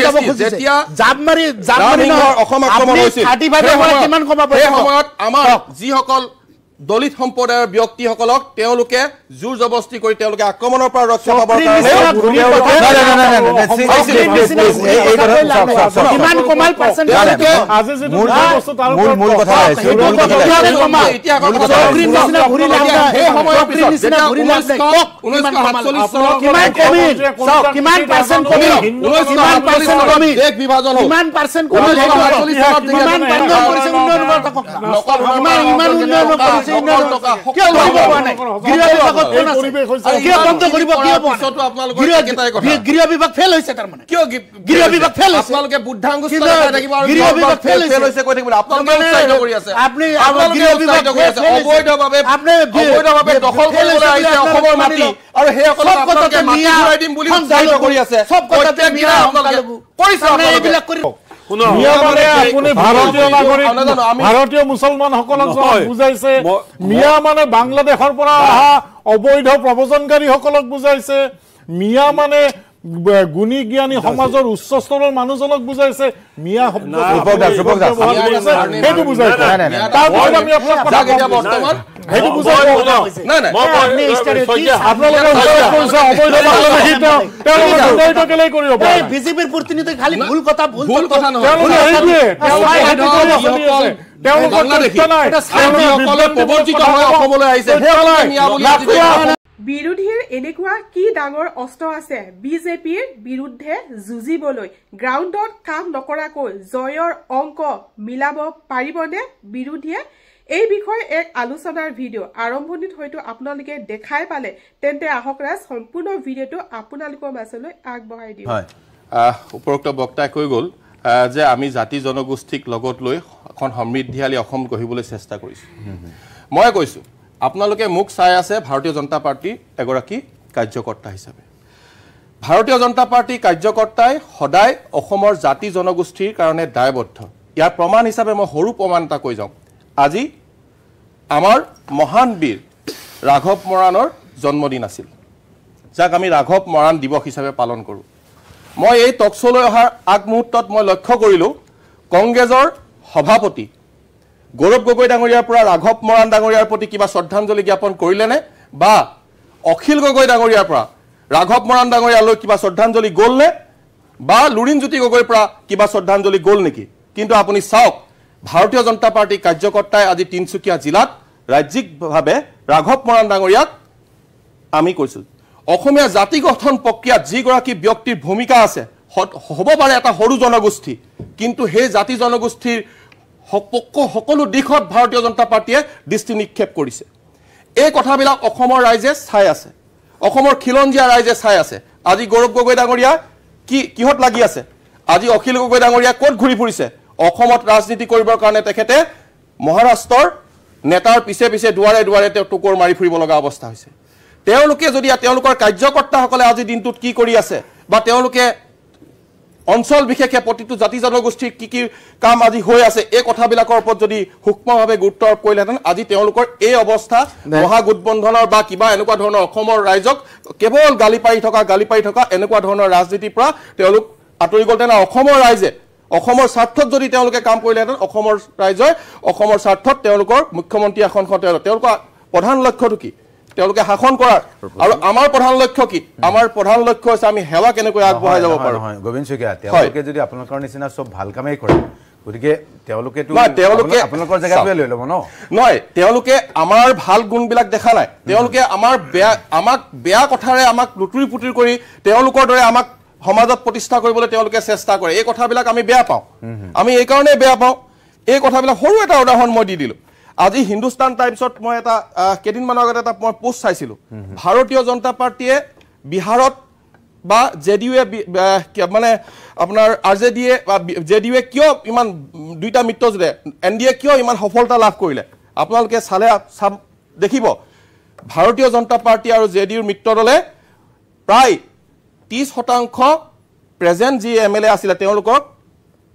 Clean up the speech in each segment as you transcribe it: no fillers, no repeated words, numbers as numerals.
যাব খুজিছে জাব মাৰি অসম আক্ৰমণ হৈছিল 35 কিমান কমাব এই সময়ত আমাৰ যিসকল দলিত সম্প্ৰদায়ৰ ব্যক্তিসকলক তেওঁলোকে জোৰ জবস্তি কৰি তেওঁলোকে আক্ৰমণৰ পৰা ৰক্ষা পাবৰ কাৰণে কিমান কমাল পাৰ্চেন্ট আজি যে মূল কথা আছে সেই সময়ৰ পিছত যেতিয়া 1947 চনত কিমান পাৰ্চেন্ট কমিল 1947 চনত দেশ বিভাজন হ'ল কিমান পাৰ্চেন্ট কমিল 1947 চনত কিমান উন্নয়ন কৰিছে উন্নয়ন ইমান উন্নয়ন কৰিছে কিয় কৰিব পৰা নাই গৃহ বন্ধ কৰিব কি হ'ব গৃহ বিভাগ ফেল হৈছে তাৰ মানে কিয় গৃহ বিভাগ ফেল হৈছে আপোনালোকে বুদ্ধাংগুষ্ঠ দেখাই থাকিব আৰু গৃহ বিভাগ ফেল হৈছে কৈ থাকিব আপোনালোকে উৎসাহিত কৰি আছে আপুনি গৃহ বিভাগ অবৈধভাৱে দখল কৰিবলৈ আহিছে অসমৰ মাটি আৰু সেই সকলক আপোনালোকে মাটি ঘূৰাই দিম বুলি উৎসাহিত কৰি আছে সব কথাতে মিয়া আপোনালোকে কৰিছে এইবিলাক কৰি মিয়া মানে আপুনি ভাৰতীয় নাগৰিক ভাৰতীয় মুছলমান সকলক বুজাইছে মিয়া মানে বাংলাদেশৰ পৰা অহা অবৈধ প্ৰব্ৰজনকাৰী সকলক বুজাইছে মিয়া মানে গুণী জ্ঞানী সমাজৰ উচ্চ স্তৰৰ মানুহজনক বুজাইছে মিয়া শব্দ সেইটো বুজাইছে তাৰপৰা আমি আপোনাক কথা এতিয়া বৰ্তমান সেইটো বুজাই নাই নাই আপোনালোকে অবৈধ বাংলাদেশী তেওঁলোকে কেলেই কৰিব পাৰে বিজেপিৰ প্ৰতিনিধি খালি ভুল কথা নহয় বিৰোধীৰ এনেকুৱা কি ডাঙৰ অস্ত্ৰ আছে বিজেপিৰ বিৰুদ্ধে যুঁজিবলৈ গ্ৰাউণ্ডত কাম নকৰাকৈ জয়ৰ অংক মিলাব পাৰিবনে বিৰোধীয়ে এই বিষয়ে এক আলোচনাৰ ভিডিঅ' আৰম্ভণিত হয়তো আপোনালোকে দেখাই পালে তেন্তে আহক ৰাজ সম্পূৰ্ণ ভিডিঅ'টো আপোনালোকৰ মাজলৈ আগবঢ়াই দিওঁ উপৰোক্ত বক্তাই কৈ গ'ল যে আমি জাতি জনগোষ্ঠীক লগত লৈ এখন সমৃদ্ধিশালী অসম গঢ়িবলৈ চেষ্টা কৰিছোঁ মই কৈছোঁ আপোনালোকে মোক চাই আছে ভাৰতীয় জনতা পাৰ্টি এগৰাকী কাৰ্যকৰ্তা হিচাপে ভাৰতীয় জনতা পাৰ্টি কাৰ্যকৰ্তাই সদায় অসমৰ জাতি জনগোষ্ঠীৰ কাৰণে দায়বদ্ধ ইয়াৰ প্ৰমাণ হিচাপে মই সৰু প্ৰমাণ এটা কৈ যাওঁ আজি আমাৰ মহান বীৰ ৰাঘৱ মৰাণৰ জন্মদিন আছিল যাক আমি ৰাঘৱ মৰাণ দিৱস হিচাপে পালন কৰোঁ মই এই টকশ্ব'লৈ অহাৰ আগমুহূৰ্তত মই লক্ষ্য কৰিলোঁ কংগ্ৰেছৰ সভাপতি গৌৰৱ গগৈ ডাঙৰীয়াৰ পৰা ৰাঘৱ মৰাণ ডাঙৰীয়াৰ প্ৰতি কিবা শ্ৰদ্ধাঞ্জলি জ্ঞাপন কৰিলেনে বা অখিল গগৈ ডাঙৰীয়াৰ পৰা ৰাঘৱ মৰাণ ডাঙৰীয়ালৈ কিবা শ্ৰদ্ধাঞ্জলি গ'লনে বা লুৰিণজ্যোতি গগৈৰ পৰা কিবা শ্ৰদ্ধাঞ্জলি গ'ল নেকি কিন্তু আপুনি চাওক ভাৰতীয় জনতা পাৰ্টিৰ কাৰ্যকৰ্তাই আজি তিনিচুকীয়া জিলাত ৰাজ্যিকভাৱে ৰাঘৱ মৰাণ ডাঙৰীয়াক আমি কৈছোঁ অসমীয়া জাতি গঠন প্ৰক্ৰিয়াত যিগৰাকী ব্যক্তিৰ ভূমিকা আছে হ'ব পাৰে এটা সৰু জনগোষ্ঠী কিন্তু সেই জাতি জনগোষ্ঠীৰ সকলো দিশত ভাৰতীয় জনতা পাৰ্টিয়ে দৃষ্টি নিক্ষেপ কৰিছে এই কথাবিলাক অসমৰ ৰাইজে চাই আছে অসমৰ খিলঞ্জীয়া ৰাইজে চাই আছে আজি গৌৰৱ গগৈ ডাঙৰীয়া কিহত লাগি আছে আজি অখিল গগৈ ডাঙৰীয়া ক'ত ঘূৰি ফুৰিছে অসমত ৰাজনীতি কৰিবৰ কাৰণে তেখেতে মহাৰাষ্ট্ৰৰ নেতাৰ পিছে পিছে দুৱাৰে দুৱাৰে তেওঁ টুকুৰ মাৰি ফুৰিব লগা অৱস্থা হৈছে তেওঁলোকে যদি তেওঁলোকৰ কাৰ্যকৰ্তাসকলে আজি দিনটোত কি কৰি আছে বা তেওঁলোকে অঞ্চল বিশেষে প্ৰতিটো জাতি জনগোষ্ঠীৰ কি কাম আজি হৈ আছে এই কথাবিলাকৰ ওপৰত যদি সূক্ষ্মভাৱে গুৰুত্ব আৰোপ কৰিলেহেঁতেন আজি তেওঁলোকৰ এই অৱস্থা মহাগোটবন্ধনৰ বা কিবা এনেকুৱা ধৰণৰ অসমৰ ৰাইজক কেৱল গালি পাৰি থকা এনেকুৱা ধৰণৰ ৰাজনীতিৰ পৰা তেওঁলোক আঁতৰি গ'লহেঁতেন অসমৰ ৰাইজে অসমৰ স্বাৰ্থত যদি তেওঁলোকে কাম কৰিলেহেঁতেন অসমৰ ৰাইজে অসমৰ স্বাৰ্থত তেওঁলোকৰ মুখ্যমন্ত্ৰী আসনখন তেওঁলোকৰ প্ৰধান লক্ষ্যটো কি তেওঁলোকে শাসন কৰাৰ আৰু আমাৰ প্ৰধান লক্ষ্য কি আমাৰ প্ৰধান লক্ষ্য হৈছে আমি সেৱা কেনেকৈ আগবঢ়াই যাব পাৰোঁ গোবিন্দ শইকীয়া তেওঁলোকে যদি আপোনালোকৰ নিচিনা চব ভাল কামেই কৰে গতিকে তেওঁলোকে আপোনালোকৰ জেগাটোৱে লৈ ল'ব নহয় তেওঁলোকে আমাৰ ভাল গুণবিলাক দেখা নাই তেওঁলোকে আমাক বেয়া কথাৰে আমাক লুটুৰি পুটুৰি কৰি তেওঁলোকৰ দৰে আমাক সমাজত প্ৰতিষ্ঠা কৰিবলৈ তেওঁলোকে চেষ্টা কৰে এই কথাবিলাক আমি বেয়া পাওঁ আমি এইকাৰণে বেয়া পাওঁ এই কথাবিলাক সৰু এটা উদাহৰণ মই দি দিলোঁ আজি হিন্দুস্তান টাইমছত মই এটা কেইদিনমানৰ আগতে এটা মই পোষ্ট চাইছিলোঁ ভাৰতীয় জনতা পাৰ্টিয়ে বিহাৰত বা জেডিইউৱে মানে আপোনাৰ আৰজেডিয়ে বা জেডিইউৱে কিয় ইমান দুইটা মিত্ৰজোঁটে এনডিএ কিয় ইমান সফলতা লাভ কৰিলে আপোনালোকে চালে দেখিব ভাৰতীয় জনতা পাৰ্টি আৰু জেডিইউৰ মিত্ৰ দলে প্ৰায় 30% প্ৰেজেণ্ট যি এমএলএ আছিলে তেওঁলোকক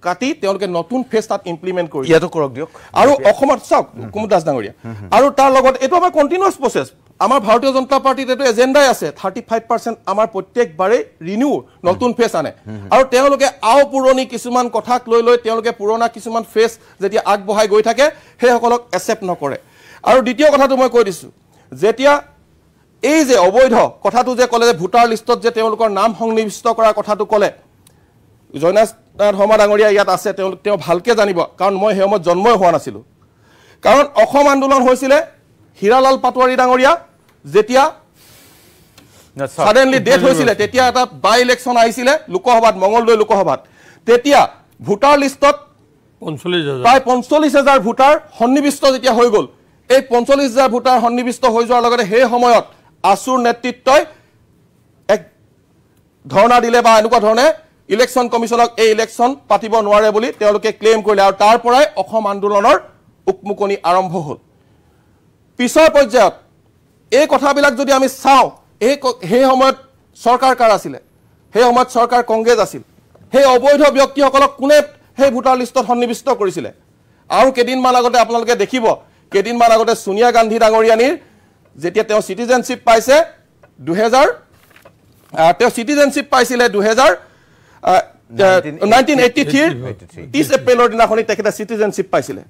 কাটি তেওঁলোকে নতুন ফেজ তাত ইমপ্লিমেণ্ট কৰি ইয়াতো কৰক দিয়ক আৰু অসমত চাওক কুমুদ দাস ডাঙৰীয়া আৰু তাৰ লগত এইটো আমাৰ কণ্টিনিউৱাছ প্ৰচেছ আমাৰ ভাৰতীয় জনতা পাৰ্টিত এইটো এজেণ্ডাই আছে 35% আমাৰ প্ৰত্যেকবাৰে ৰিনিউ নতুন ফেচ আনে আৰু তেওঁলোকে পুৰণি কিছুমান কথাক লৈ তেওঁলোকে পুৰণা কিছুমান ফেচ যেতিয়া আগবঢ়াই গৈ থাকে সেইসকলক একচেপ্ট নকৰে আৰু দ্বিতীয় কথাটো মই কৈ দিছোঁ যেতিয়া এই যে অবৈধ কথাটো যে ক'লে যে ভোটাৰ লিষ্টত যে তেওঁলোকৰ নাম সংনিবিষ্ট কৰাৰ কথাটো ক'লে জয়নাথ শৰ্মা ডাঙৰীয়া ইয়াত আছে তেওঁ ভালকৈ জানিব কাৰণ মই সেই সময়ত জন্মই হোৱা নাছিলোঁ কাৰণ অসম আন্দোলন হৈছিলে হীৰালাল পাটোৱাৰী ডাঙৰীয়া যেতিয়া সাডেনলি ডেথ হৈছিলে তেতিয়া এটা বাই ইলেকশ্যন আহিছিলে লোকসভাত মঙলদৈ লোকসভাত তেতিয়া ভোটাৰ লিষ্টত প্ৰায় ৪৫,০০০ ভোটাৰ সন্নিবিষ্ট যেতিয়া হৈ গ'ল এই ৪৫,০০০ ভোটাৰ সন্নিবিষ্ট হৈ যোৱাৰ লগতে সেই সময়ত আছুৰ নেতৃত্বই এক ধৰ্ণা দিলে বা এনেকুৱা ধৰণে ইলেকশ্যন কমিশ্যনক এই ইলেকশ্যন পাতিব নোৱাৰে বুলি তেওঁলোকে ক্লেইম কৰিলে আৰু তাৰ পৰাই অসম আন্দোলনৰ উকমুকনি আৰম্ভ হ'ল পিছৰ পৰ্যায়ত এই কথাবিলাক যদি আমি চাওঁ সেই সময়ত চৰকাৰ কাৰ আছিলে সেই সময়ত চৰকাৰ কংগ্ৰেছ আছিল সেই অবৈধ ব্যক্তিসকলক কোনে সেই ভোটাৰ লিষ্টত সন্নিবিষ্ট কৰিছিলে আৰু কেইদিনমান আগতে আপোনালোকে দেখিব কেইদিনমান আগতে সোনিয়া গান্ধী ডাঙৰীয়ানীৰ যেতিয়া তেওঁ চিটিজেনশ্বিপ পাইছে 2000 তেওঁ চিটিজেনশ্বিপ পাইছিলে 1983 30 এপ্ৰিলৰ দিনাখনি তেখেতে চিটিজেনশ্বিপ পাইছিলে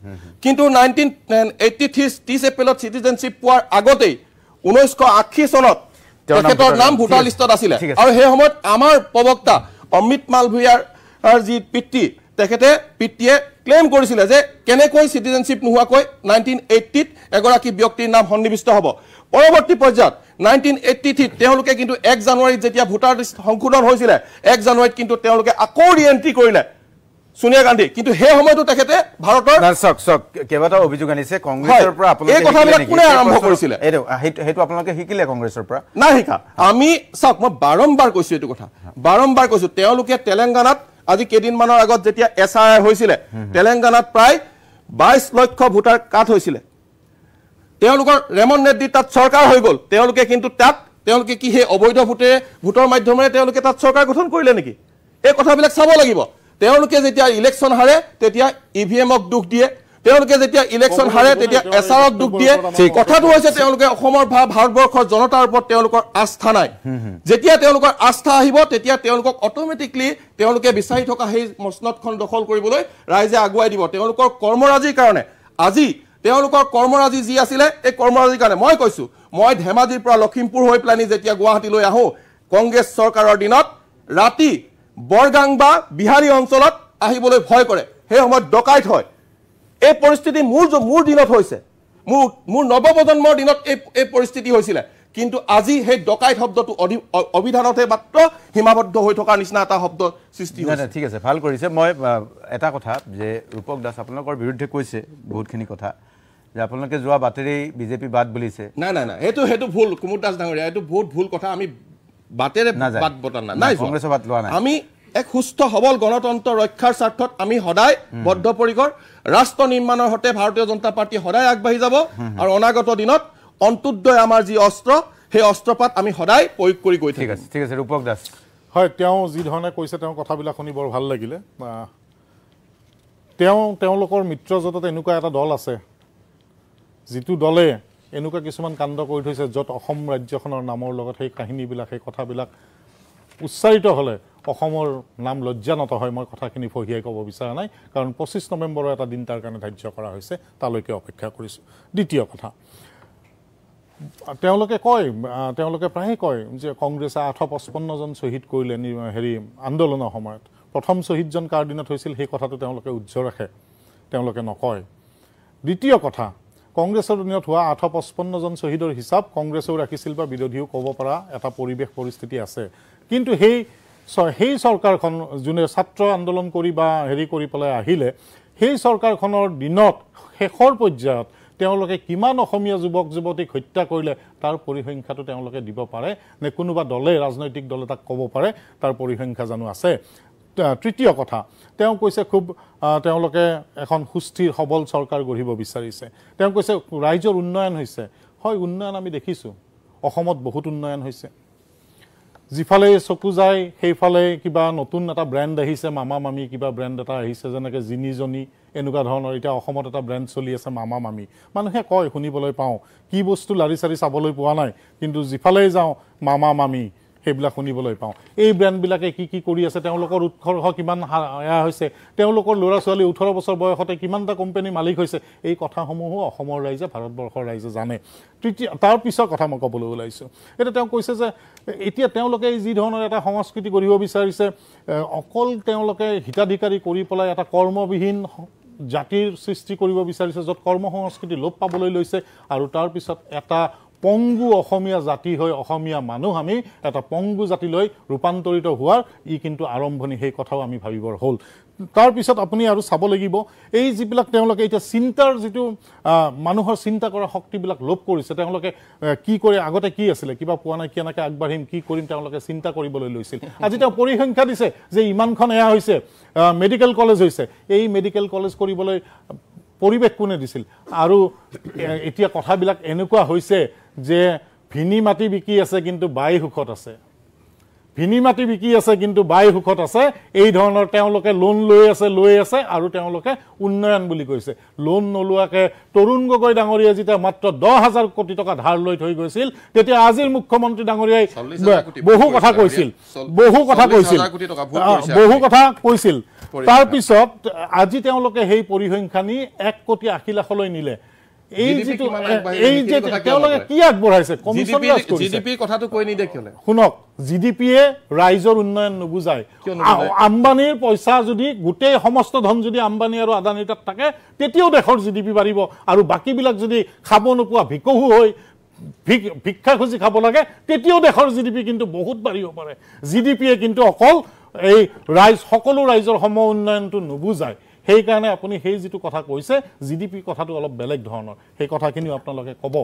কিন্তু 1983 30 এপ্ৰিলত চিটিজেনশ্বিপ পোৱাৰ আগতেই 1980 চনত তেখেতৰ নাম ভোটাৰ লিষ্টত আছিলে আৰু সেই সময়ত আমাৰ প্ৰবক্তা অমিত মালভিয়াৰ যি পিতৃয়ে ক্লেইম কৰিছিলে যে কেনেকৈ চিটিজেনশ্বিপ নোহোৱাকৈ 1980ত এগৰাকী ব্যক্তিৰ নাম সন্নিবিষ্ট হ'ব পৰৱৰ্তী পৰ্যায়ত 1983 তেওঁলোকে কিন্তু 1 জানুৱাৰীত যেতিয়া ভোটাৰ লিষ্ট সংশোধন হৈছিলে 1 জানুৱাৰীত কিন্তু তেওঁলোকে আকৌ ৰিএন্ট্ৰি কৰিলে সোনিয়া গান্ধী কিন্তু সেই সময়তো তেখেতে ভাৰতৰ কেইবাটাও অভিযোগ আনিছে কংগ্ৰেছৰ পৰা আপোনালোকে এই কথাবিলাক কোনে আৰম্ভ কৰিছিলে সেইটো আপোনালোকে শিকিলে কংগ্ৰেছৰ পৰা নাই শিকা আমি চাওক মই বাৰম্বাৰ কৈছোঁ এইটো কথা বাৰম্বাৰ কৈছোঁ তেওঁলোকে তেলেংগানাত আজি কেইদিনমানৰ আগত যেতিয়া SRI হৈছিলে তেলেংগানাত প্ৰায় 22 লক্ষ ভোটাৰ কাট হৈছিলে তেওঁলোকৰ ৰেমন ৰেড্ডি তাত চৰকাৰ হৈ গ'ল তেওঁলোকে কিন্তু তেওঁলোকে কি সেই অবৈধ ভোটৰ মাধ্যমেৰে তেওঁলোকে তাত চৰকাৰ গঠন কৰিলে নেকি এই কথাবিলাক চাব লাগিব তেওঁলোকে যেতিয়া ইলেকশ্যন হাৰে তেতিয়া ইভিএমক দুখ দিয়ে তেওঁলোকে যেতিয়া ইলেকশ্যন হাৰে তেতিয়া SRক দুখ দিয়ে কথাটো হৈছে তেওঁলোকে অসমৰ বা ভাৰতবৰ্ষৰ জনতাৰ ওপৰত তেওঁলোকৰ আস্থা নাই যেতিয়া তেওঁলোকৰ আস্থা আহিব তেতিয়া তেওঁলোকক অট'মেটিকলি তেওঁলোকে বিচাৰি থকা সেই মসনদখন দখল কৰিবলৈ ৰাইজে আগুৱাই দিব তেওঁলোকৰ কৰ্মৰাজিৰ কাৰণে আজি তেওঁলোকৰ কৰ্মৰাজি যি আছিলে এই কৰ্মৰাজিৰ কাৰণে মই কৈছোঁ মই ধেমাজিৰ পৰা লখিমপুৰ হৈ প্লানি যেতিয়া গুৱাহাটীলৈ আহোঁ কংগ্ৰেছ চৰকাৰৰ দিনত ৰাতি বৰগাং বা বিহাৰী অঞ্চলত আহিবলৈ ভয় কৰে সেই সময়ত ডকাইত হয় এই পৰিস্থিতি মোৰ দিনত হৈছে মোৰ নৱপ্ৰজন্মৰ দিনত এই পৰিস্থিতি হৈছিলে কিন্তু আজি সেই ডকাইত শব্দটো অভিধানতে মাত্ৰ সীমাবদ্ধ হৈ থকাৰ নিচিনা এটা শব্দ সৃষ্টি হৈছে ঠিক আছে ভাল কৰিছে মই এটা কথা যে ৰূপক দাস আপোনালোকৰ বিৰুদ্ধে কৈছে বহুতখিনি কথা যে আপোনালোকে যোৱা বাটেৰে বিজেপি বাদ বুলিছে নাই সেইটো ভুল কুমুদ দাস ডাঙৰীয়া এইটো বহুত ভুল কথা আমি বাটেৰে বাদ বটা নাই কংগ্ৰেছৰ বাদ লোৱা নাই আমি এক সুস্থ সবল গণতন্ত্ৰ ৰক্ষাৰ স্বাৰ্থত আমি সদায় বদ্ধপৰিকৰ ৰাষ্ট্ৰ নিৰ্মাণৰ হতে ভাৰতীয় জনতা পাৰ্টি সদায় আগবাঢ়ি যাব আৰু অনাগত দিনত অন্তুদ্বয় আমাৰ যি অস্ত্ৰ সেই অস্ত্ৰপাত আমি সদায় প্ৰয়োগ কৰি গৈ থাকিম ঠিক আছে ৰূপক দাস হয় তেওঁ যি ধৰণে কৈছে তেওঁ কথাবিলাক শুনি বৰ ভাল লাগিলে তেওঁলোকৰ মিত্ৰজোঁটত এনেকুৱা এটা দল আছে যিটো দলে এনেকুৱা কিছুমান কাণ্ড কৰি থৈছে য'ত অসম ৰাজ্যখনৰ নামৰ লগত সেই কাহিনীবিলাক সেই কথাবিলাক উচ্চাৰিত হ'লে অসমৰ নাম লজ্জানত হয় মই কথাখিনি ফহিয়াই ক'ব বিচৰা নাই কাৰণ 25 নৱেম্বৰৰ এটা দিন তাৰ কাৰণে ধাৰ্য কৰা হৈছে তালৈকে অপেক্ষা কৰিছোঁ দ্বিতীয় কথা তেওঁলোকে প্ৰায়ে কয় যে কংগ্ৰেছে 855 জন শ্বহীদ কৰিলে আন্দোলনৰ সময়ত প্ৰথম শ্বহীদজন কাৰ দিনত হৈছিল সেই কথাটো তেওঁলোকে উজ্জ্বল ৰাখে তেওঁলোকে নকয় দ্বিতীয় কথা কংগ্ৰেছৰ দিনত হোৱা 855 জন শ্বহীদৰ হিচাপ কংগ্ৰেছেও ৰাখিছিল বা বিৰোধীও ক'ব পৰা এটা পৰিস্থিতি আছে কিন্তু সেই চৰকাৰখন যোনে ছাত্ৰ আন্দোলন কৰি বা কৰি পেলাই আহিলে সেই চৰকাৰখনৰ দিনত শেষৰ পৰ্যায়ত তেওঁলোকে কিমান অসমীয়া যুৱক যুৱতীক হত্যা কৰিলে তাৰ পৰিসংখ্যাটো তেওঁলোকে দিব পাৰে নে কোনোবা দলে ৰাজনৈতিক দলে তাক ক'ব পাৰে তাৰ পৰিসংখ্যা জানো আছে তৃতীয় কথা তেওঁ কৈছে খুব তেওঁলোকে এখন সুস্থিৰ সবল চৰকাৰ গঢ়িব বিচাৰিছে তেওঁ কৈছে ৰাইজৰ উন্নয়ন হৈছে হয় উন্নয়ন আমি দেখিছোঁ অসমত বহুত উন্নয়ন হৈছে যিফালে চকু যায় সেইফালে কিবা নতুন এটা ব্ৰেণ্ড আহিছে মামা মামী কিবা ব্ৰেণ্ড এটা আহিছে যেনেকৈ জিনিজনী এনেকুৱা ধৰণৰ এতিয়া অসমত এটা ব্ৰেণ্ড চলি আছে মামা মামী মানুহে কয় শুনিবলৈ পাওঁ কি বস্তু লাৰি চাৰি চাবলৈ পোৱা নাই কিন্তু যিফালে যাওঁ মামা মামী সেইবিলাক শুনিবলৈ পাওঁ এই ব্ৰেণ্ডবিলাকে কি কৰি আছে তেওঁলোকৰ উৎকৰ্ষ কিমান হৈছে তেওঁলোকৰ ল'ৰা ছোৱালী 18 বছৰ বয়সতে কিমানটা কোম্পানী মালিক হৈছে এই কথাসমূহো অসমৰ ৰাইজে ভাৰতবৰ্ষৰ ৰাইজে জানে তাৰ পিছৰ কথা মই ক'বলৈ ওলাইছোঁ এতিয়া তেওঁ কৈছে যে এতিয়া তেওঁলোকে যি ধৰণৰ এটা সংস্কৃতি গঢ়িব বিচাৰিছে অকল তেওঁলোকে হিতাধিকাৰী কৰি পেলাই এটা কৰ্মবিহীন জাতিৰ সৃষ্টি কৰিব বিচাৰিছে য'ত কৰ্ম সংস্কৃতি লোপ পাবলৈ লৈছে আৰু তাৰ পিছত এটা পংগু অসমীয়া জাতি হৈ অসমীয়া মানুহ আমি এটা পংগু জাতিলৈ ৰূপান্তৰিত হোৱাৰ ই কিন্তু আৰম্ভণি সেই কথাও আমি ভাবিবৰ হ'ল তাৰ পিছত আপুনি আৰু চাব লাগিব এই যিবিলাক তেওঁলোকে এতিয়া চিন্তাৰ যিটো মানুহৰ চিন্তা কৰা শক্তিবিলাক লোপ কৰিছে তেওঁলোকে কি কৰে আগতে কি আছিলে কিবা পোৱা নাই কেনেকৈ আগবাঢ়িম কি কৰিম তেওঁলোকে চিন্তা কৰিবলৈ লৈছিল আজি তেওঁ পৰিসংখ্যা দিছে যে ইমানখন এয়া হৈছে মেডিকেল কলেজ হৈছে এই মেডিকেল কলেজ কৰিবলৈ পৰিৱেশ কোনে দিছিল আৰু এতিয়া কথাবিলাক এনেকুৱা হৈছে যে ভিনি মাটি বিকি আছে কিন্তু বাই সুখত আছে ভিনি মাটি বিকি আছে কিন্তু বাই সুখত আছে এই ধৰণৰ তেওঁলোকে লোন লৈ আছে আৰু তেওঁলোকে উন্নয়ন বুলি কৈছে লোন নলোৱাকে তৰুণ গগৈ ডাঙৰীয়া যেতিয়া মাত্ৰ 10,000 কোটি টকা ধাৰ লৈ থৈ গৈছিল তেতিয়া আজিৰ মুখ্যমন্ত্ৰী ডাঙৰীয়াই বহু কথা কৈছিল তাৰ পিছত আজি তেওঁলোকে সেই পৰিসংখ্যা নি 1 কোটি 80 লাখলৈ নিলে এই যে তেওঁলোকে কি আগবঢ়াইছে জিডিপি কথাটো কৈ নিদিয়ে কিয় শুনক জিডিপিয়ে ৰাইজৰ উন্নয়ন নুবুজায় আম্বানীৰ পইচা যদি গোটেই সমস্ত ধন যদি আম্বানী আৰু আদানীৰ তাত থাকে তেতিয়াও দেশৰ জিডিপি বাঢ়িব আৰু বাকীবিলাক যদি খাব নোপোৱা ভিকহু হৈ ভিক্ষা খুজি খাব লাগে তেতিয়াও দেশৰ জিডিপি কিন্তু বহুত বাঢ়িব পাৰে জিডিপিয়ে কিন্তু অকল এই সকলো ৰাইজৰ সম উন্নয়নটো নুবুজায় সেইকাৰণে আপুনি সেই যিটো কথা কৈছে জিডিপি কথাটো অলপ বেলেগ ধৰণৰ সেই কথাখিনিও আপোনালোকে ক'ব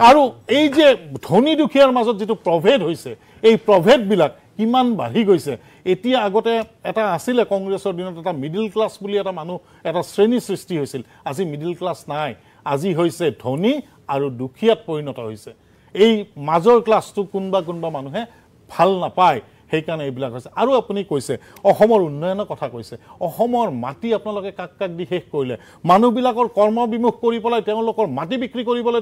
আৰু এই যে ধনী দুখীয়াৰ মাজত যিটো প্ৰভেদ হৈছে এই প্ৰভেদবিলাক কিমান বাঢ়ি গৈছে এতিয়া আগতে এটা আছিলে কংগ্ৰেছৰ দিনত এটা মিডল ক্লাছ বুলি এটা মানুহ এটা শ্ৰেণী সৃষ্টি হৈছিল আজি মিডল ক্লাছ নাই আজি হৈছে ধনী আৰু দুখীয়াত পৰিণত হৈছে এই মাজৰ ক্লাছটো কোনবা মানুহে ভাল নাপায় সেইকাৰণে এইবিলাক হৈছে আৰু আপুনি কৈছে অসমৰ উন্নয়নৰ কথা কৈছে অসমৰ মাটি আপোনালোকে কাক দি শেষ কৰিলে মানুহবিলাকৰ কৰ্মবিমুখ কৰি পেলাই তেওঁলোকৰ মাটি বিক্ৰী কৰিবলৈ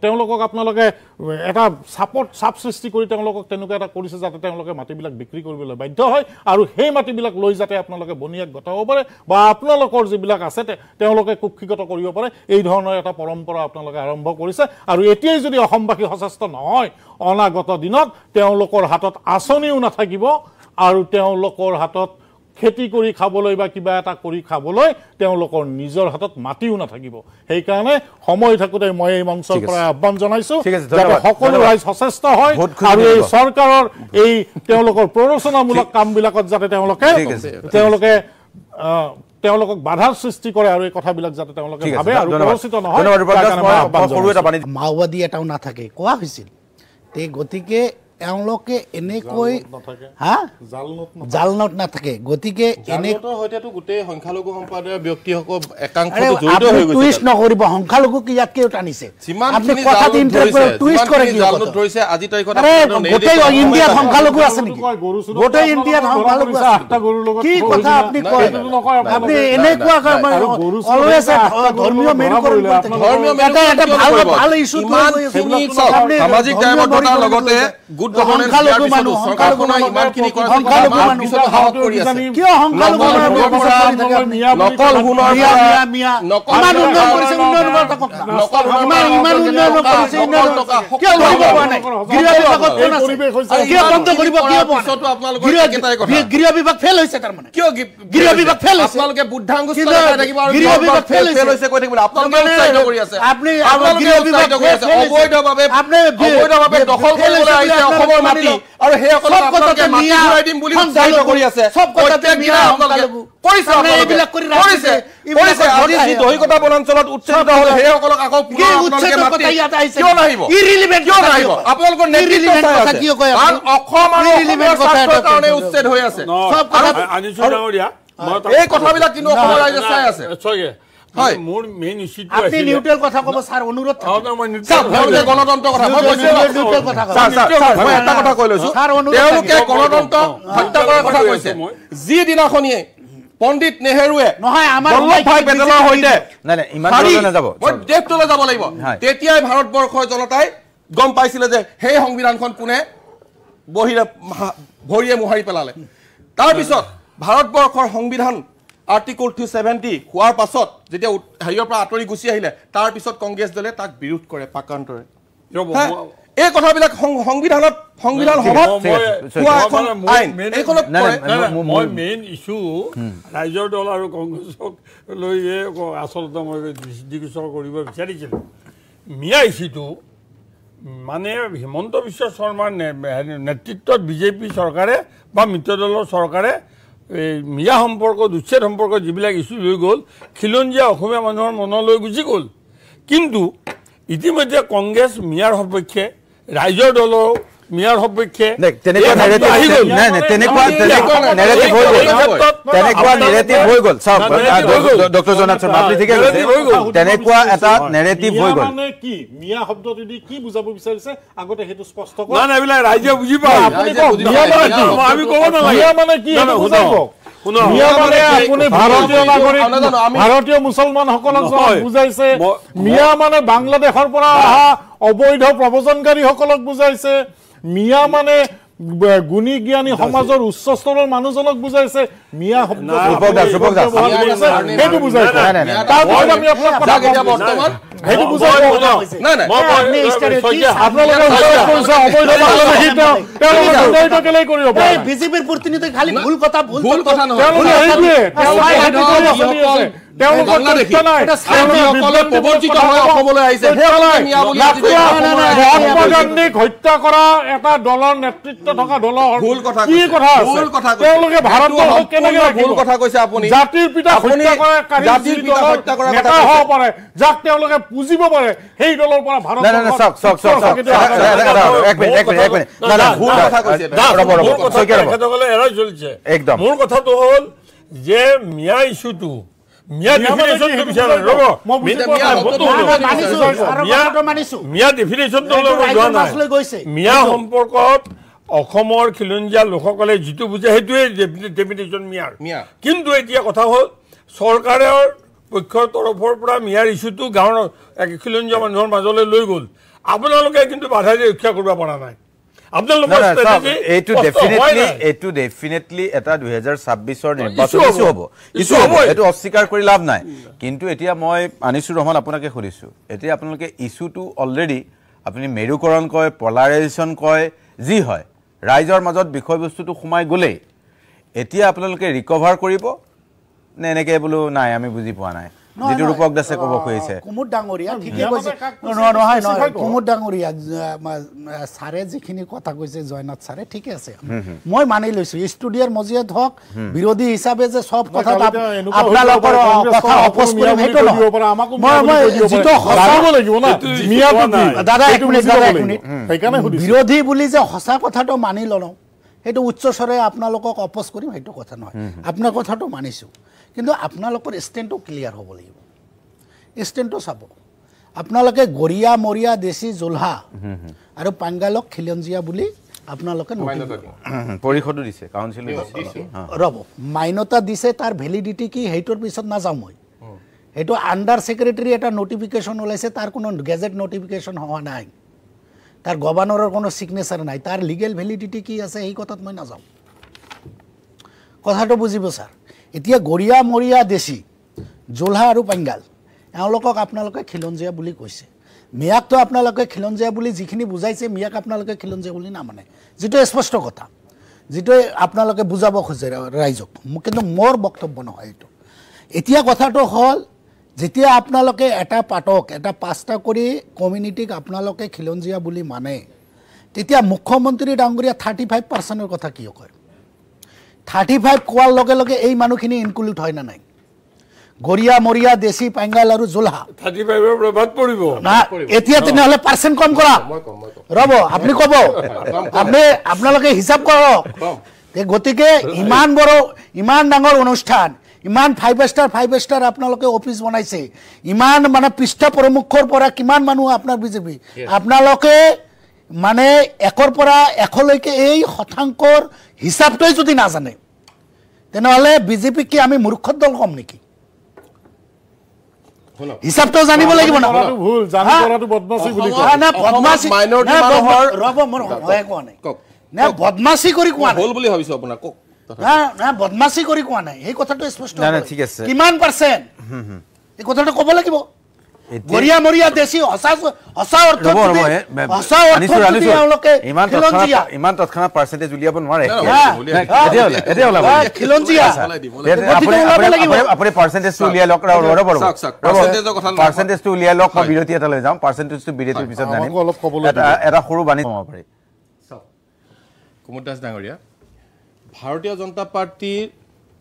তেওঁলোকক আপোনালোকে এটা চাপ সৃষ্টি কৰি তেওঁলোকক তেনেকুৱা এটা কৰিছে যাতে তেওঁলোকে মাটিবিলাক বিক্ৰী কৰিবলৈ বাধ্য হয় আৰু সেই মাটিবিলাক লৈ যাতে আপোনালোকে বনিয়াক গতাব পাৰে বা আপোনালোকৰ যিবিলাক আছে তেওঁলোকে কুক্ষিগত কৰিব পাৰে এই ধৰণৰ এটা পৰম্পৰা আপোনালোকে আৰম্ভ কৰিছে আৰু এতিয়াই যদি অসমবাসী সচেষ্ট নহয় অনাগত দিনত তেওঁলোকৰ হাতত আঁচনিও নাথাকিব আৰু তেওঁলোকৰ হাতত খেতি কৰি খাবলৈ বা কিবা এটা কৰি খাবলৈ তেওঁলোকৰ নিজৰ হাতত মাটিও নাথাকিব সেইকাৰণে সময় থাকোতে মই এই মঞ্চৰ পৰা আহ্বান জনাইছো যাতে সকলো ৰাইজ সচেষ্ট হয় আৰু এই চৰকাৰৰ এই তেওঁলোকৰ প্ৰৰোচনামূলক কামবিলাকত যাতে তেওঁলোকক বাধাৰ সৃষ্টি কৰে আৰু এই কথাবিলাক যাতে তেওঁলোকে ভাবে আৰু প্ৰৰোচিত নহয় মাওবাদী এটাও নাথাকে কোৱা হৈছিল তে গতিকে এওঁলোকে এনেকৈ জাল নোট নাথাকে গতিকে হয়তো গোটেই সংখ্যালঘু সম্প্ৰদায়ৰ ব্যক্তিসকল একাংশটো জড়িত হৈ গৈছে টুইষ্ট নকৰিব সংখ্যালঘু কি ইয়াতকে টানিছে আপুনি কথাত ইন্টাৰপ্ৰেট টুইষ্ট কৰে কি জাল নোট ধৰিছে আজি তাৰিখত গোটেই ইণ্ডিয়াত সংখ্যালঘু আছে নেকি গোটেই ইণ্ডিয়াত সংখ্যালঘু আছে কি কথা আপুনি কয় আপুনি এনেকুৱা অলৱেজ ধৰ্মীয় মেৰু কৰিব এটা ভাল ইস্যু সামাজিক দায়বদ্ধতাৰ লগতে সংখ্যালঘু মানুহ ইমানখিনি গৃহ বিভাগ ফেল হৈছে তাৰমানে কিয় গৃহ বিভাগ ফেল হৈছে আপোনালোকে বুদ্ধাংগুষ্ঠ থাকিব আৰু গৃহ বিভাগ ফেল হৈছে কৈ থাকিব আপোনালোকে উৎসাহিত কৰি আছে আপুনি গৃহ বিভাগ অবৈধভাৱে দখল কৰিবলৈ আহিছে অসমৰ মাটি আৰু সেই সকলক আপোনালোকে মাটি ঘূৰাই দিম বুলি উৎসাহিত কৰি আছে প্ৰত্যেক দিনা আপোনালোকে কৰিছে এইবিলাক কৰি ৰাখিছে আজি যি দহিকতা বনাঞ্চলত উচ্ছেদিত হ'ল সেই সকলক আকৌ পুনৰ আপোনালোকে মাটি কিয় নাহিব ইৰিলিভেণ্ট কিয় নাহিব আপোনালোকৰ নেতৃত্ব কথা কিয় কয় কাৰণ অসম আৰু অসমৰ স্বাৰ্থৰ কাৰণে উচ্ছেদ হৈ আছে আনিছো ডাঙৰীয়া এই কথাবিলাক কিন্তু অসমৰ ৰাইজে চাই আছে হয় মোৰ মেইন ইস্যুটো আপনি নিউট্ৰেল কথা ক'ব স্যাৰ অনুৰোধ তেওঁলোকে গণতন্ত্ৰ কথা মই কৈছো নিউট্ৰেল কথা ক'ব মই এটা কথা কৈ লৈছো তেওঁলোকে গণতন্ত্ৰ হত্যা কৰাৰ কথা কৈছে যি দিনাখনিয়ে পণ্ডিত নেহেৰুৱে নহয় আমাৰ বল্লভভাই পেটেলৰ হৈতে নাই নাই ইমান দূৰলৈ নাযাব মই দেশটোলৈ যাব লাগিব তেতিয়াই ভাৰতবৰ্ষৰ জনতাই গম পাইছিলে যে সেই সংবিধানখন কোনে ভৰিয়ে মোহাৰি পেলালে তাৰপিছত ভাৰতবৰ্ষৰ সংবিধান আৰ্টিকল 270 হোৱাৰ পাছত যেতিয়া হেৰিৰ পৰা আঁতৰি গুচি আহিলে তাৰপিছত কংগ্ৰেছ দলে তাক বিৰোধ কৰে পাকান্তৰে এই কথাবিলাক সংবিধান সভাত মই মেইন ইস্যু ৰাইজৰ দল আৰু কংগ্ৰেছক লৈ আচলতে মই দৃষ্টিগোচৰ কৰিব বিচাৰিছিলোঁ মিয়া ইস্যুটো মানে হিমন্ত বিশ্ব শৰ্মাৰ নেতৃত্বত বিজেপি চৰকাৰে বা মিত্ৰ দলৰ চৰকাৰে এই মিয়া সম্পৰ্কত উচ্ছেদ সম্পৰ্কত যিবিলাক ইস্যু লৈ গ'ল খিলঞ্জীয়া অসমীয়া মানুহৰ মনলৈ গুচি গ'ল কিন্তু ইতিমধ্যে কংগ্ৰেছ মিয়াৰ সপক্ষে ৰাইজৰ দলৰ মিয়াৰ সপক্ষে তেনেকুৱা নেৰেটিভ হৈ গ'ল ডক্টৰ জনাৰ্দন আপুনি ঠিকে কৈছে তেনেকুৱা এটা নেৰেটিভ হৈ গ'ল মানে কি মিয়া শব্দটো দি কি বুজাব বিচাৰিছে আগতে সেইটো স্পষ্ট কৰক না না এইবিলাক ৰাইজে বুজি পায় আমি ক'ব নালাগে মিয়া মানে কি বুজাব মিয়া মানে আপুনি ভাৰতীয় নাগৰিক ভাৰতীয় মুছলমান সকলক বুজাইছে মিয়া মানে বাংলাদেশৰ পৰা অহা অবৈধ প্ৰব্ৰজনকাৰী সকলক বুজাইছে মিয়া মানে গুণী জ্ঞানী সমাজৰ উচ্চ স্তৰৰ মানুহজনক বুজাইছে মিয়া শব্দ সেইটো বুজাইছে তাৰপৰত আমি আপোনাক কথা বৰ্তমান সেইটো বুজাইছে বিজেপিৰ প্ৰতিনিধি খালি ভুল কথা হত্যা কৰা এটা দলৰ নেতৃত্ব থকা দলৰ কি কথা তেওঁলোকে ভাৰতবৰ্ষক কেনেকে ভুল কথা কৈছে আপুনি জাতিৰ পিতা হত্যা কৰা নেতা হ'ব পাৰে যাক তেওঁলোকে পুজিব পাৰে সেই দলৰ পৰা ভাৰত মোৰ কথাটো হ'ল যে মিয়া ইস্যুটো মিয়া ডেফিনেশ্যনটো বিচাৰে ৰ'ব মিয়া ডেফিনেশ্যনটো মিয়া সম্পৰ্কত অসমৰ খিলঞ্জীয়া লোকসকলে যিটো বুজে সেইটোৱে ডেফিনেশ্যন মিয়াৰ কিন্তু এতিয়া কথা হ'ল চৰকাৰৰ পক্ষৰ তৰফৰ পৰা মিয়াৰ ইস্যুটো গাঁৱৰ খিলঞ্জীয়া মানুহৰ মাজলৈ লৈ গ'ল আপোনালোকে কিন্তু বাধা দি ৰক্ষা কৰিব পৰা নাই এইটো ডেফিনেটলি এটা 2026 নিৰ্বাচন ইছ্যু হ'ব এইটো অস্বীকাৰ কৰি লাভ নাই কিন্তু এতিয়া মই আনিছুৰ ৰহমান আপোনাকে সুধিছো এতিয়া আপোনালোকে ইছ্যুটো অলৰেডি আপুনি মেৰুকৰণ কয় পলাৰাইজেশ্যন কয় যি হয় ৰাইজৰ মাজত বিষয়বস্তুটো সোমাই গ'লেই এতিয়া আপোনালোকে ৰিকভাৰ কৰিব নে এনেকৈ বোলো নাই আমি বুজি পোৱা নাই যেটো ৰূপক দাসে ক'ব কৈছে কুমুদ ডাঙৰীয়া ঠিকে কৈছে নহয় কুমুদ ডাঙৰীয়া সাৰে যিখিনি কথা কৈছে জয়নাথ সাৰে ঠিকে আছে মই মানি লৈছো ষ্টুডিঅ'ৰ মজিয়াত হওক বিৰোধী হিচাপে যে সব কথা আপোনালোকৰ কথা অপোজ কৰিম সেইটো মই যেটো হসাব লাগিব না দাদা এক মিনিট বিৰোধী বুলি যে হসা কথাটো মানি লওঁ সেইটো উচ্চ স্বৰে আপোনালোকক অপোজ কৰিম সেইটো কথা নহয় আপোনাৰ কথাটো মানিছো কিন্তু আপোনালোকৰ ষ্টেণ্ডটো ক্লিয়াৰ হ'ব লাগিব ষ্টেণ্ডটো চাব আপোনালোকে গৰিয়া মৰিয়া দেশী জোলহা আৰু পাঙ্গালক খিলঞ্জীয়া বুলি আপোনালোকে পৰিষদো দিছে কাউন্সিল দিছে ৰব মাইনতা দিছে তাৰ ভ্যালিডিটি কি হেইটোৰ পিছত না যাম মই হেটো আন্ডাৰ সেক্ৰেটাৰি এটা নোটিফিকেশন ওলাইছে তাৰ কোনো গেজেট নোটিফিকেশন হোৱা নাই তাৰ গভৰ্ণৰৰ কোনো সিগনেচাৰ নাই তাৰ লিগেল ভ্যালিডিটি কি আছে এই কথাত মই না যাম কথাটো বুজিব স্যাৰ এতিয়া গৰিয়া মৰিয়া দেশী জোলহা আৰু পাঙ্গাল এওঁলোকক আপোনালোকে খিলঞ্জীয়া বুলি কৈছে মিয়াকটো আপোনালোকে খিলঞ্জীয়া বুলি যিখিনি বুজাইছে মিয়াক আপোনালোকে খিলঞ্জীয়া বুলি নামানে যেটো স্পষ্ট কথা যেটো আপোনালোকে বুজাব খোজে ৰাইজক কিন্তু মোৰ বক্তব্য নহয় এটো এতিয়া কথাটো হল যেতিয়া আপোনালোকে এটা পাটক এটা পাঁচটা কৰি কমিউনিটিক আপোনালোকে খিলঞ্জীয়া বুলি মানে তেতিয়া মুখ্যমন্ত্ৰী ডাঙৰীয়া 35% কথা কি কয় 35 কোৱাৰ লগে লগে এই মানুহখিনি ইনক্লুড হয় না নাই গৰিয়া মৰিয়া দেশী পাঙ্গাল আৰু জোলহা 35 এৰ প্ৰভাৱ পৰিব না এতিয়া তেনেহলে পাৰ্সেন্ট কম কৰা ৰব আপুনি কব আপোনালোকে হিসাব কৰক গতিকে ইমান ডাঙৰ অনুষ্ঠান ইমান 5 ষ্টাৰ আপোনালোকে অফিচ বনাইছে ইমান মানে পৃষ্ঠ প্ৰমুখৰ পৰা কিমান মানুহ আপোনাৰ বিজেপি আপোনালোকে মানে 1ৰ পৰা 100 লৈকে এই শতাংশৰ হিচাপটোই যদি নাজানে তেনেহলে বিজেপি কি আমি মূৰ্খৰ দল কম নেকি হিচাপটো জানিব লাগিব না ভুল জানি কৰাটো বদমাছি বুলি কয় না বদমাছি মাইনৰিটি মানুহৰ ৰব মোৰ হয় কোৱা নাই না বদমাছি কৰি কোৱা নাই হল বুলি ভাবিছো আপোনাৰ কক না না বদমাছি কৰি কোৱা নাই এই কথাটো স্পষ্ট না না ঠিক আছে কিমান পাৰ্চেন্ট এই কথাটো ক'ব লাগিব গৰিয়া মৰিয়া দেশী হসা অৰ্থ ইমান তৎক্ষণাত পাৰ্চেন্টেজ উলিয়াব নোৱাৰে আপুনি পাৰ্চেন্টেজটো উলিয়াই লওক পাৰ্চেন্টেজটো উলিয়াই লওক মই বিৰতি এটা লৈ যাম পাৰ্চেন্টেজটো বিৰতিৰ পিছত জানিম এটা সৰু বাণী কমাব পাৰি কুমুদ দাস ডাঙৰীয়া ভাৰতীয় জনতা পাৰ্টিৰ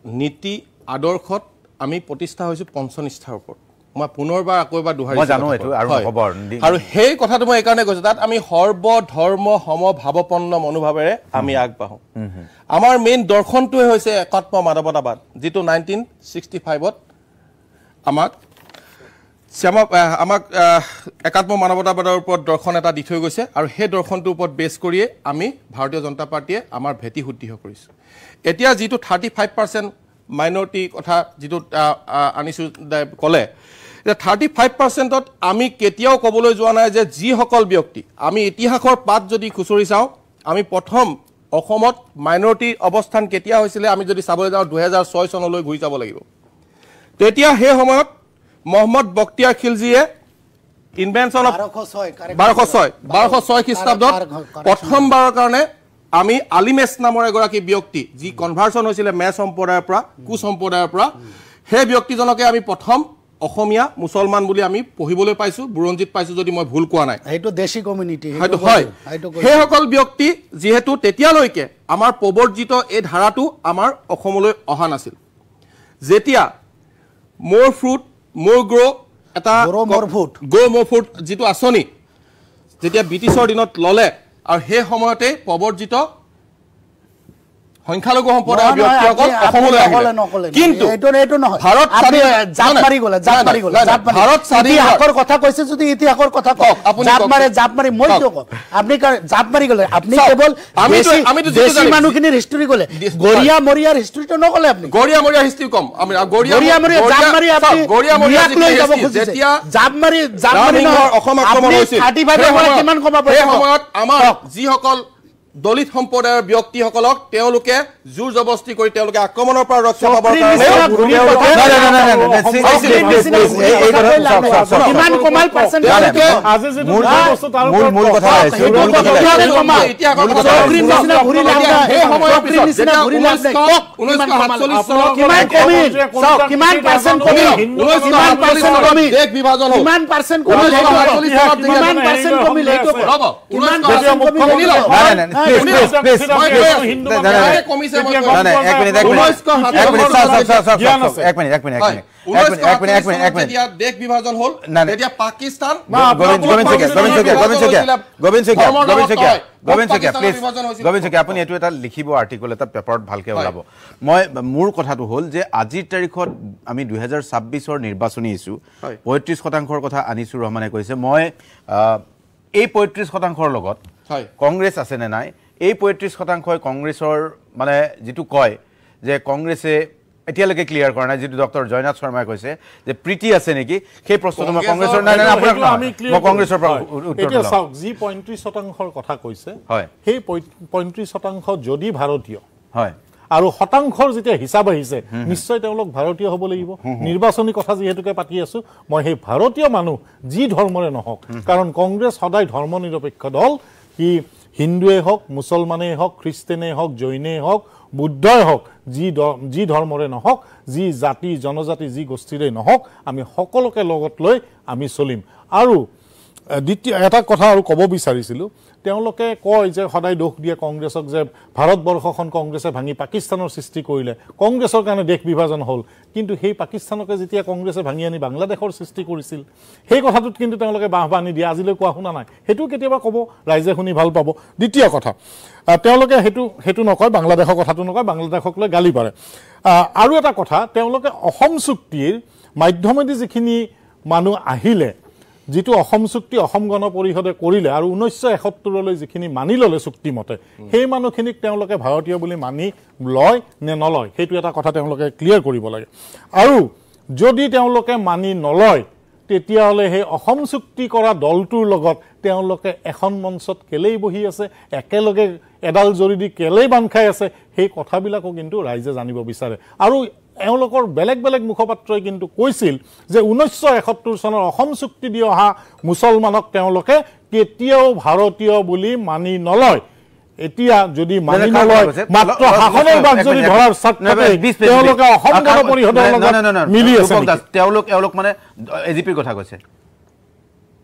নীতি আদৰ্শত আমি প্ৰতিষ্ঠা হৈছো পঞ্চনিষ্ঠাৰ ওপৰত মই পুনৰবাৰ আকৌ এবাৰ দুহাৰিছো মই জানো এটো আৰু খবৰ আৰু সেই কথাটো মই এইকাৰণে কৈছো তাত আমি সৰ্ব ধৰ্ম সমভাৱপন্ন মনোভাৱেৰে আমি আগবাঢ়ো আমাৰ মেইন দৰ্শনটোৱে হৈছে একাত্ম মানৱতাবাদ যিটো 1965ত আমাক একাত্ম মানৱতাবাদৰ ওপৰত দৰ্শন এটা দি থৈ গৈছে আৰু সেই দৰ্শনটোৰ ওপৰত বেছ কৰিয়ে আমি ভাৰতীয় জনতা পাৰ্টিয়ে আমাৰ ভেটি শুদ্ধিহ কৰিছো এতিয়া যিটো 35% মাইনৰিটি কথা যিটো আনিছো ক'লে 35%ত আমি কেতিয়াও ক'বলৈ যোৱা নাই যে যিসকল ব্যক্তি আমি ইতিহাসৰ পাত যদি খুচৰি চাওঁ আমি প্ৰথম অসমত মাইনৰিটিৰ অৱস্থান কেতিয়া হৈছিলে আমি যদি চাবলৈ যাওঁ 2006 চনলৈ ঘূৰি যাব লাগিব তেতিয়া সেই সময়ত মোহাম্মদ বখতিয়াৰ খিলজিয়ে ইনভেনশন অফ 1206 খ্ৰীষ্টাব্দত প্ৰথমবাৰৰ কাৰণে আমি আলিমেছ নামৰ এগৰাকী ব্যক্তি যি কনভাৰ্সন হৈছিলে মেছ সম্প্ৰদায়ৰ পৰা কুশ সম্প্ৰদায়ৰ পৰা সেই ব্যক্তিজনকে আমি প্ৰথম অসমীয়া মুছলমান বুলি আমি পঢ়িবলৈ পাইছো বুৰঞ্জীত পাইছো যদি মই ভুল কোৱা নাই এইটো দেশী কমিউনিটি হয়তো হয় সেই সকল ব্যক্তি যেহেতু তেতিয়ালৈকে আমাৰ প্ৰবৰ্জিত এই ধাৰাটো আমাৰ অসমলৈ অহা নাছিল যেতিয়া মোৰ ফ্ৰুট মোৰ গ্ৰ এটা গ্ৰ মোৰ ফ্ৰুট যিটো আঁচনি যেতিয়া ব্ৰিটিছৰ দিনত ললে আৰু সেই সময়তে প্ৰবৰ্জিত সংখ্যালঘু সম্প্ৰদায়ৰ ব্যক্তিসকল অসমলৈ আহিলে কিন্তু এইটো নহয় ভাৰত জাপ মাৰি গলে ভাৰত ইতিহাসৰ কথা কৈছে যদি ইতিহাসৰ কথা কওক জাপ মাৰি মই কিয় কম আপুনি জাপ মাৰি গলে আপুনি কেৱল আমি দেশী মানুহখিনিৰ হিষ্টৰী কলে গৰিয়া মৰিয়াৰ হিষ্টৰীটো নকলে আপুনি গৰিয়া মৰিয়াৰ হিষ্টৰী কম আমি গৰিয়া মৰিয়া জাপ মাৰি আপুনি গৰিয়া মৰিয়াক লৈ যাব খুজিছে জাপ মাৰি অসম আক্ৰমণ হৈছিল 35 পৰা কিমান কমাব এই সময়ত আমাৰ যিসকল দলিত সম্প্ৰদায়ৰ ব্যক্তিসকলক তেওঁলোকে জোৰ জবস্তি কৰি তেওঁলোকে আক্ৰমণৰ পৰা ৰক্ষা পাবৰ কাৰণে কিমান কমাল পাৰ্চেন্টেজ আজি যে মূল কথা আছে কিমান পাৰ্চেন্ট কমিল দেশ বিভাজন হ'ল কিমান পাৰ্চেন্ট কমিল কিমান পাৰ্চেন্ট কমিল এইটো কিমান পাৰ্চেন্ট কমিল দেশ বিভাজন হল তেতিয়া পাকিস্তান গোবিন্দ শইকীয়া আপুনি এইটো এটা লিখিব আৰ্টিকল এটা পেপাৰত ভালকে ওলাব মই মোৰ কথাটো হ'ল যে আজিৰ তাৰিখত আমি 2026ৰ নিৰ্বাচনী ইছ্যু 35% কথা আনিছুৰ ৰহমানে কৈছে মই এই 35% লগত কংগ্ৰেছ আছে নে নাই এই 35% কংগ্ৰেছৰ মানে যেটো কয় যে কংগ্ৰেছে এতিয়ালৈকে ক্লিয়াৰ কৰা নাই যেটো ডক্টৰ জয়নাথ শৰ্মাই কৈছে যে প্ৰীতি আছে নেকি সেই প্ৰশ্নটো মই কংগ্ৰেছৰ নাই মই কংগ্ৰেছৰ পৰা উত্তৰ দিম এতিয়া চাওক যি 35%ৰ কথা কৈছে হয় সেই 35% যদি ভাৰতীয় হয় আৰু শতাংশৰ যেতিয়া হিচাপ আহিছে নিশ্চয় তেওঁলোক ভাৰতীয় হ'ব লাগিব নিৰ্বাচনী কথা যেহেতুকে পাতি আছো মই সেই ভাৰতীয় মানুহ যি ধৰ্মৰে নহওক কাৰণ কংগ্ৰেছ সদায় ধৰ্মনিৰপেক্ষ দল কি হিন্দুৱে হওক মুছলমানে হওক খ্ৰীষ্টানে হওক জৈনে হওক বুদ্ধই হওক যি ধৰ্মৰে নহওক যি জাতি জনজাতি যি গোষ্ঠীৰে নহওক আমি সকলোকে লগত লৈ আমি চলিম আৰু দ্বিতীয় এটা কথা আৰু ক'ব বিচাৰিছিলো তেওঁলোকে কয় যে সদায় দোষ দিয়ে কংগ্ৰেছক যে ভাৰতবৰ্ষখন কংগ্ৰেছে ভাঙি পাকিস্তানৰ সৃষ্টি কৰিলে কংগ্ৰেছৰ কাৰণে দেশ বিভাজন হ'ল কিন্তু সেই পাকিস্তানকে যেতিয়া কংগ্ৰেছে ভাঙি আনি বাংলাদেশৰ সৃষ্টি কৰিছিল সেই কথাটোত কিন্তু তেওঁলোকে বাহবানি দিয়ে আজিলৈ কোৱা শুনা নাই হেতু কেতিয়াবা ক'ব ৰাইজে শুনি ভাল পাব দ্বিতীয় কথা তেওঁলোকে হেতু নকয় বাংলাদেশৰ কথাটো নকয় বাংলাদেশক লৈ গালি পাৰে আৰু এটা কথা তেওঁলোকে অসম চুক্তিৰ মাধ্যমেদি যিখিনি মানুহ আহিলে যিটো অসম চুক্তি অসম গণ পৰিষদে কৰিলে আৰু 1971লৈ যিখিনি মানি ল'লে চুক্তিমতে সেই মানুহখিনিক তেওঁলোকে ভাৰতীয় বুলি মানি লয় নে নলয় সেইটো এটা কথা তেওঁলোকে ক্লিয়াৰ কৰিব লাগে আৰু যদি তেওঁলোকে মানি নলয় তেতিয়াহ'লে সেই অসম চুক্তি কৰা দলটোৰ লগত তেওঁলোকে এখন মঞ্চত কেলেই বহি আছে একেলগে এডাল জৰি দি কেলেই বান্ধ খাই আছে সেই কথাবিলাকো কিন্তু ৰাইজে জানিব বিচাৰে আৰু এওঁলোকৰ বেলেগ বেলেগ মুখপাত্ৰই কিন্তু কৈছিল যে 1971 চনৰ অসম চুক্তি দি অহা মুছলমানক তেওঁলোকে কেতিয়াও ভাৰতীয় বুলি মানি নলয় এতিয়া যদি মানি নলয় মাত্ৰ শাসনৰ বাক যদি ধৰাৰ স্বাৰ্থতে তেওঁলোকে অসম গণ পৰিষদৰ লগত মিলি আছে তেওঁলোক মানে এজিপিৰ কথা কৈছে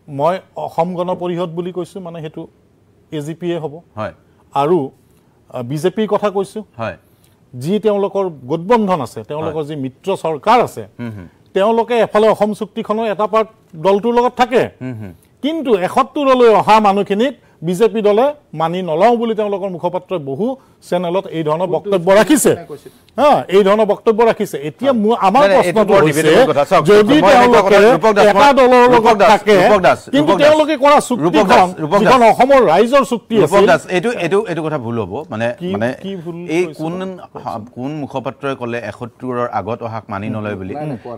মই অসম গণ পৰিষদ বুলি কৈছো মানে হেতু এজিপিয়ে হ'ব হয় আৰু বিজেপিৰ কথা কৈছো হয় যি তেওঁলোকৰ গোটবন্ধন আছে তেওঁলোকৰ যি মিত্ৰ চৰকাৰ আছে তেওঁলোকে এফালে অসম চুক্তিখনৰ এটা পাৰ্ট দলটোৰ লগত থাকে কিন্তু 71লৈ অহা মানুহখিনিক বিজেপি দলে মানি নলওঁ বুলি তেওঁলোকৰ মুখপাত্ৰই বহু চেনেলত এই ধৰণৰ বক্তব্য ৰাখিছে এই ধৰণৰ বক্তব্য ৰাখিছে এতিয়া আমাৰ প্ৰশ্নটো হৈছে যদি তেওঁলোকে এটা দলৰ লগত থাকে কিন্তু তেওঁলোকে কৰা চুক্তিখন যিখন অসমৰ ৰাইজৰ চুক্তি আছে এইটো কথা ভুল হ'ব মানে এই কোন মুখপাত্ৰই ক'লে 71ৰ আগত অহাক মানি নলয় বুলি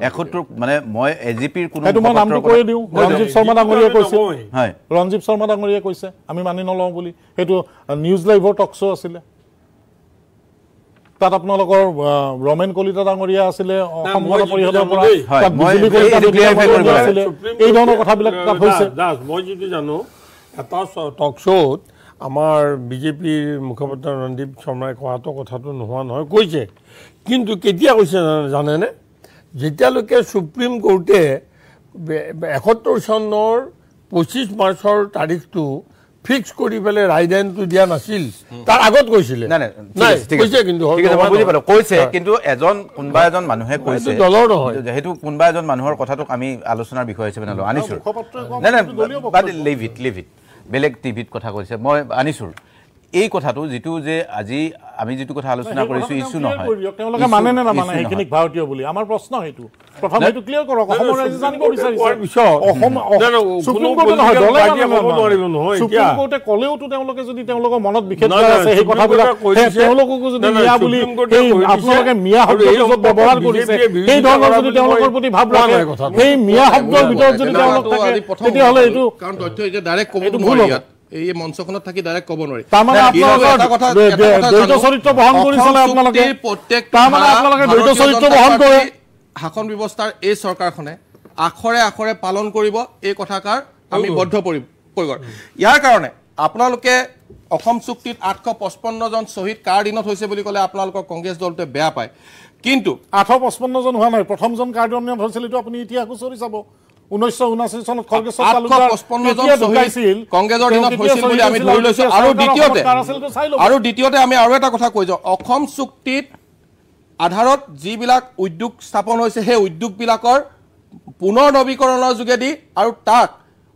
71 মানে মই এজিপিৰ কোন মুখপাত্ৰক কৈ দিওঁ ৰঞ্জিত শৰ্মা ডাঙৰীয়াই কৈছে হয় ৰঞ্জিত শৰ্মা ডাঙৰীয়াই কৈছে আমি মানি নলওঁ বুলি হেতু নিউজ লাইভৰ টক শো আছিলে তাত আপোনালোকৰ ৰমেন কলিতা ডাঙৰীয়া আছিলে অসম গণ পৰিষদৰ পৰা মই এই ধৰণৰ কথাবিলাক তাত হৈছে মই যদি জানো এটা টক শ্ব'ত আমাৰ বিজেপিৰ মুখপাত্ৰ ৰঞ্জিত শৰ্মাই কোৱাটো কথাটো নোহোৱা নহয় কৈছে কিন্তু কেতিয়া কৈছে জানেনে যেতিয়ালৈকে সুপ্ৰিম কোৰ্টে 71 চনৰ 25 মাৰ্চৰ তাৰিখটো ফিক্স কৰি পেলে ৰায়দানটো দিয়া নাছিল তাৰ আগত কৈছিল নাই কৈছে কিন্তু ঠিক আছে মই বুজি পালো কৈছে কিন্তু কোনবা এজন মানুহে কৈছে দলৰ নহয় যেহেতু কোনবা এজন মানুহৰ কথাটোক আমি আলোচনাৰ বিষয় হিচাপে নলওঁ আনিছো নাই লিভ ইট বেলেগ টিভিত কথা কৈছে মই আনিছো এই কথাটো যেটো যে আজি আমি যেটো কথা আলোচনা কৰিছো ইস্যু নহয় তেওঁলোকে মানে না মানে এইখিনিক ভাৰতীয় বুলি আমাৰ প্ৰশ্ন হেতু প্ৰথম হেতু ক্লিয়াৰ কৰক অসমৰ ৰাইজে জানিব বিচাৰিছে অসম সুপ্ৰিম কোৰ্টে নহয় দলে ক'ব নোৱাৰিব নহয় সুপ্ৰিম কোৰ্টে ক'লেওটো তেওঁলোকে যদি তেওঁলোকৰ মনত বিখেদ আছে সেই কথাবিলাক তেওঁলোককো যদি মিয়া বুলি আপোনালোকে মিয়া শব্দটো ব্যৱহাৰ কৰিছে সেই ধৰণৰ যদি তেওঁলোকৰ প্ৰতি ভাৱ ৰাখে সেই মিয়া শব্দৰ ভিতৰত যদি তেওঁলোক থাকে তেতিয়াহ'লে এইটো কাৰণ তথ্য এতিয়া ডাইৰেক্ট ক'ব নোৱাৰি এই মঞ্চখনত থাকি ডাইৰেক্ট ক'ব নোৱাৰি তাৰমানে আপোনালোকৰ দ্বৈত চৰিত্ৰ বহন কৰিছিলে আপোনালোকে তাৰমানে আপোনালোকে দ্বৈত চৰিত্ৰ বহন কৰে শাসন ব্যৱস্থাৰ এই চৰকাৰখনে আখৰে আখৰে পালন কৰিব এই কথাকাৰ আমি বদ্ধ পৰিব ইয়াৰ কাৰণে আপোনালোকে অসম চুক্তিত 855 জন শহীদ কাৰ দিনত হৈছে বুলি ক'লে আপোনালোকৰ কংগ্ৰেছ দলটোৱে বেয়া পায় কিন্তু 855 জন হোৱা নাই প্ৰথমজন কাৰ দিনত হৈছিল এইটো আপুনি ইতিহাস চৰি চাব 1979 চনত খৰ্গেশ্বৰ তালুকদাৰ 855 জন শহীদ কংগ্ৰেছৰ দিনত হৈছিল বুলি আমি ধৰি লৈছো আৰু দ্বিতীয়তে আমি আৰু এটা কথা কৈ যাওঁ অসম চুক্তিত আধাৰত যিবিলাক উদ্যোগ স্থাপন হৈছে সেই উদ্যোগবিলাকৰ পুনৰ নৱীকৰণৰ যোগেদি আৰু তাক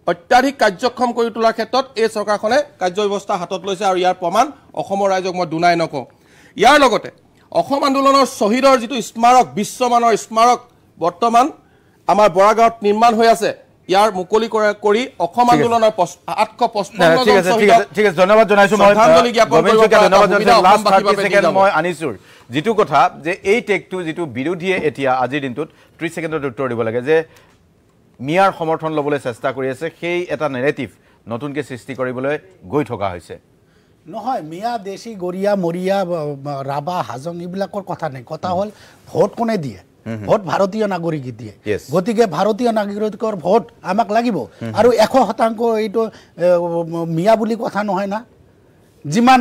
অত্যাধিক কাৰ্যক্ষম কৰি তোলাৰ ক্ষেত্ৰত এই চৰকাৰখনে কাৰ্যব্যৱস্থা হাতত লৈছে আৰু ইয়াৰ প্ৰমাণ অসমৰ ৰাইজক মই দুনাই নকওঁ ইয়াৰ লগতে অসম আন্দোলনৰ শহীদৰ যিটো স্মাৰক বিশ্বমানৰ স্মাৰক বৰ্তমান আমাৰ বৰাগাঁৱত নিৰ্মাণ হৈ আছে ইয়াৰ মুকলি কৰি অসম আন্দোলনৰ 855 ঠিক আছে ধন্যবাদ জনাইছো মই ধন্যবাদ জনাইছো লাষ্ট 30 সেকেন্ড মই আনিছো যেটো কথা যে এই টেকটো যেটো বিৰোধীয়ে এতিয়া আজিৰ দিনটোত 30 সেকেন্ডৰ উত্তৰ দিব লাগে যে মিয়াৰ সমৰ্থন লবলৈ চেষ্টা কৰি আছে সেই এটা নেৰেটিভ নতুনকে সৃষ্টি কৰিবলৈ গৈ থকা হৈছে নহয় মিয়া দেশী গৰিয়া মৰিয়া ৰাবা হাজং এইবিলাকৰ কথা নাই কথা হল ভোট কোনে দিয়ে ভোট ভাৰতীয় নাগৰিক দিয়ে গতিকে ভাৰতীয় নাগৰিকৰ ভোট আমাক লাগিব আৰু 100% এইটো মিয়া বুলি কথা নহয় না যিমান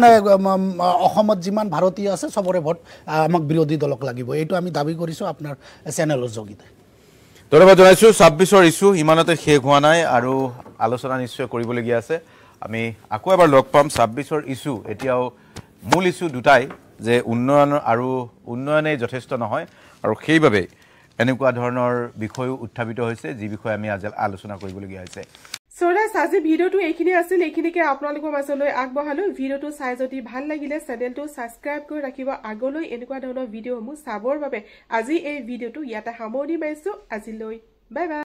অসমত যিমান ভাৰতীয় আছে সবৰে ভোট আমাক বিৰোধী দলক লাগিব এইটো আমি দাবী কৰিছো আপোনাৰ চেনেলৰ যোগিতা ধন্যবাদ জনাইছো 26ৰ ইস্যু ইমানতে শেষ হোৱা নাই আৰু আলোচনা নিশ্চয় কৰিবলগীয়া আছে আমি আকৌ এবাৰ লগ পাম 26ৰ ইস্যু এতিয়াও মূল ইস্যু দুটাই যে উন্নয়নে যথেষ্ট নহয় আৰু সেইভাবে এনেকুৱা ধৰণৰ বিষয় উত্থাপিত হৈছে যি বিষয় আমি আজি আলোচনা কৰিবলগীয়া হৈছে সৌৰাজ আজি ভিডিঅ'টো এইখিনি আছিল এইখিনিকে আপোনালোকৰ মাজলৈ আগবঢ়ালো ভিডিঅ'টো চাই যদি ভাল লাগিলে চেনেলটো সাবস্ক্ৰাইব কৰি ৰাখিব আগলৈ এনেকুৱা ধৰণৰ ভিডিঅ'সমূহ চাবৰ বাবে আজি এই ভিডিঅ'টো ইয়াতে সামৰণি মাৰিছো আজিলৈ বাই বাই